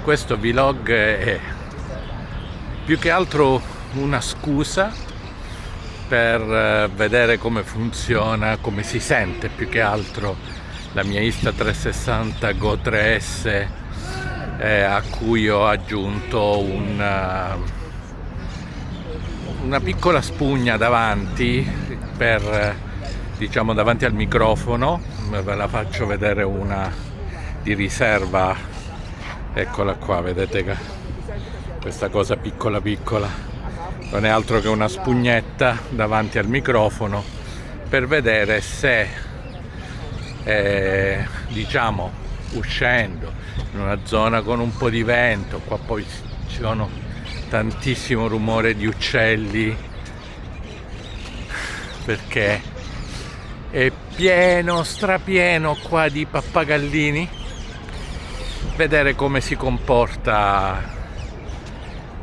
questo vlog è più che altro una scusa per vedere come funziona, come si sente più che altro la mia Insta360 Go 3S, a cui ho aggiunto una piccola spugna davanti per, diciamo, davanti al microfono. Ve la faccio vedere una di riserva, eccola qua, vedete questa cosa piccola non è altro che una spugnetta davanti al microfono per vedere se diciamo uscendo in una zona con un po' di vento, qua poi ci sono tantissimo rumore di uccelli perché è pieno, strapieno qua di pappagallini, vedere come si comporta,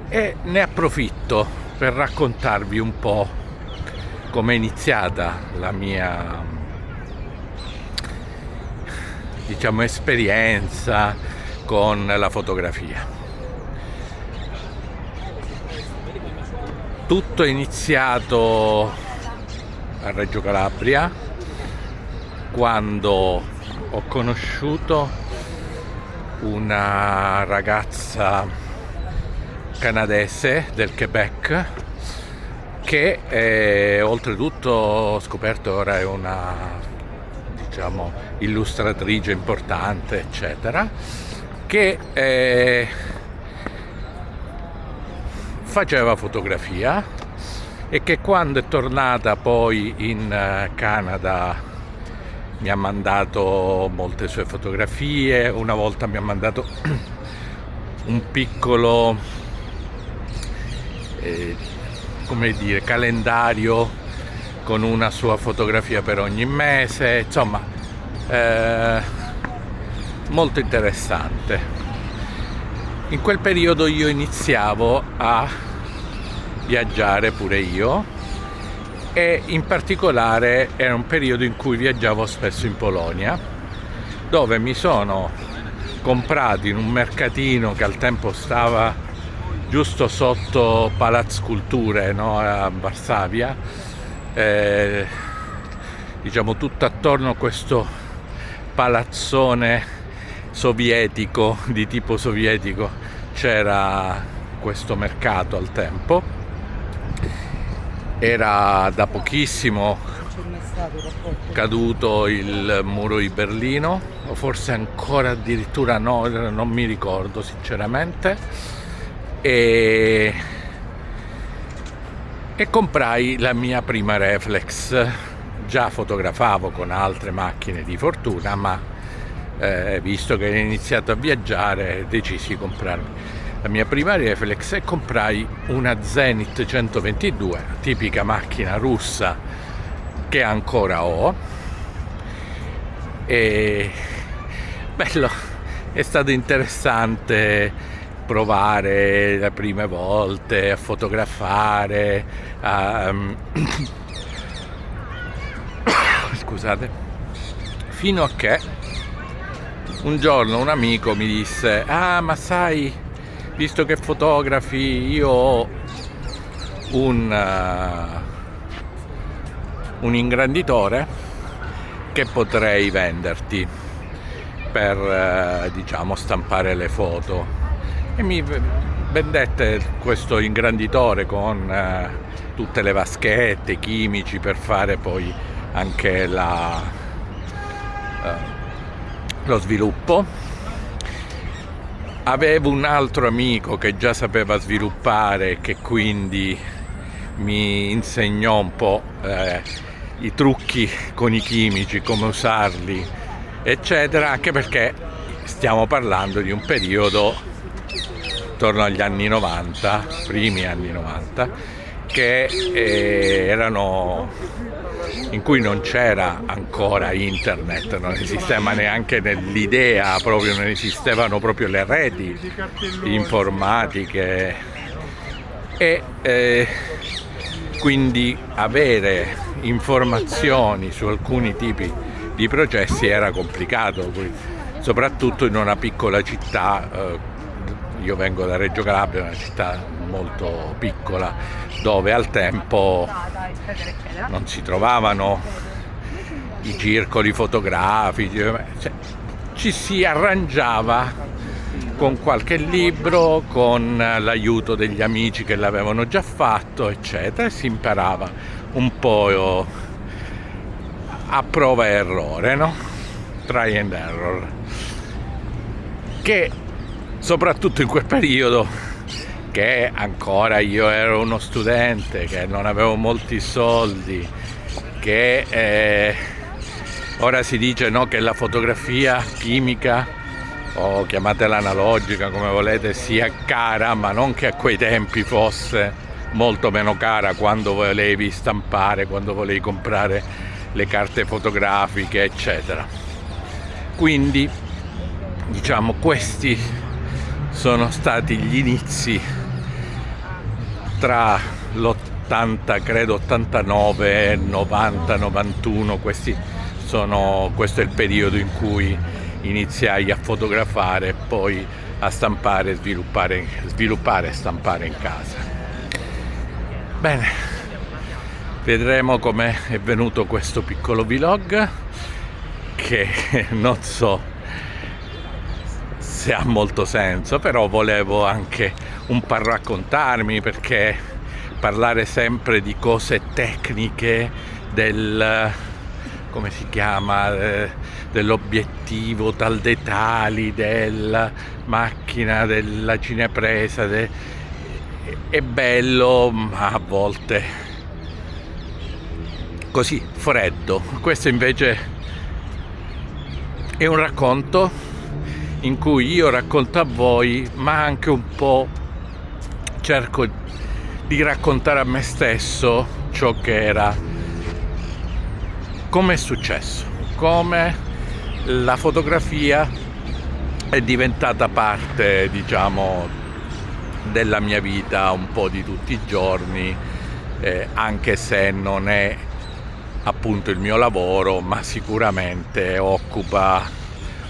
e ne approfitto per raccontarvi un po' come è iniziata la mia, diciamo, esperienza con la fotografia. Tutto è iniziato a Reggio Calabria quando ho conosciuto una ragazza canadese del Quebec che oltretutto ho scoperto ora è una, diciamo, illustratrice importante, eccetera, che faceva fotografia e che quando è tornata poi in Canada mi ha mandato molte sue fotografie. Una volta mi ha mandato un piccolo come dire, calendario con una sua fotografia per ogni mese, insomma molto interessante. In quel periodo io iniziavo a viaggiare pure io, e in particolare era un periodo in cui viaggiavo spesso in Polonia, dove mi sono comprato in un mercatino che al tempo stava giusto sotto Palazz Kultury, no? A Varsavia, diciamo tutto attorno a questo palazzone sovietico, di tipo sovietico, c'era questo mercato al tempo. Era da pochissimo caduto il muro di Berlino, o forse ancora addirittura no, non mi ricordo sinceramente. E comprai la mia prima reflex. Già fotografavo con altre macchine di fortuna, ma visto che ho iniziato a viaggiare decisi di comprarmi la mia prima reflex e comprai una Zenit 122, tipica macchina russa che ancora ho. E bello, è stato interessante provare le prime volte a fotografare, scusate, fino a che un giorno un amico mi disse: ah, ma sai, visto che fotografi, io ho un ingranditore che potrei venderti per diciamo stampare le foto. E mi vendette questo ingranditore con tutte le vaschette, chimici per fare poi anche lo sviluppo. Avevo un altro amico che già sapeva sviluppare, che quindi mi insegnò un po' i trucchi con i chimici, come usarli, eccetera, anche perché stiamo parlando di un periodo intorno agli anni 90, primi anni 90, che erano in cui non c'era ancora internet, non esisteva neanche nell'idea, proprio non esistevano proprio le reti informatiche, e quindi avere informazioni su alcuni tipi di processi era complicato, soprattutto in una piccola città io vengo da Reggio Calabria, una città molto piccola, dove al tempo non si trovavano i circoli fotografici, cioè, ci si arrangiava con qualche libro, con l'aiuto degli amici che l'avevano già fatto, eccetera, e si imparava un po' a prova e errore, no? Try and error. Che soprattutto in quel periodo, che ancora io ero uno studente, che non avevo molti soldi, che ora si dice, no, che la fotografia chimica, o chiamatela analogica come volete, sia cara, ma non che a quei tempi fosse molto meno cara quando volevi stampare, quando volevi comprare le carte fotografiche, eccetera. Quindi, diciamo, questi sono stati gli inizi tra l'80, credo 89, 90, 91, questo è il periodo in cui iniziai a fotografare e poi a stampare, sviluppare e stampare in casa. Bene, vedremo come è venuto questo piccolo vlog, che non so se ha molto senso, però volevo anche un po' raccontarmi, perché parlare sempre di cose tecniche, come si chiama, dell'obiettivo tal dei tali, della macchina, della cinepresa, è bello, ma a volte così freddo. Questo invece è un racconto in cui io racconto a voi, ma anche un po' cerco di raccontare a me stesso ciò che era, come è successo, come la fotografia è diventata parte, diciamo, della mia vita un po' di tutti i giorni, anche se non è appunto il mio lavoro, ma sicuramente occupa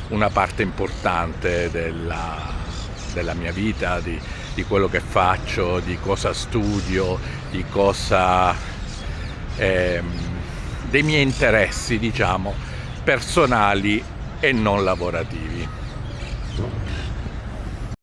una parte importante della mia vita, di quello che faccio, di cosa studio, di cosa dei miei interessi, diciamo, personali e non lavorativi.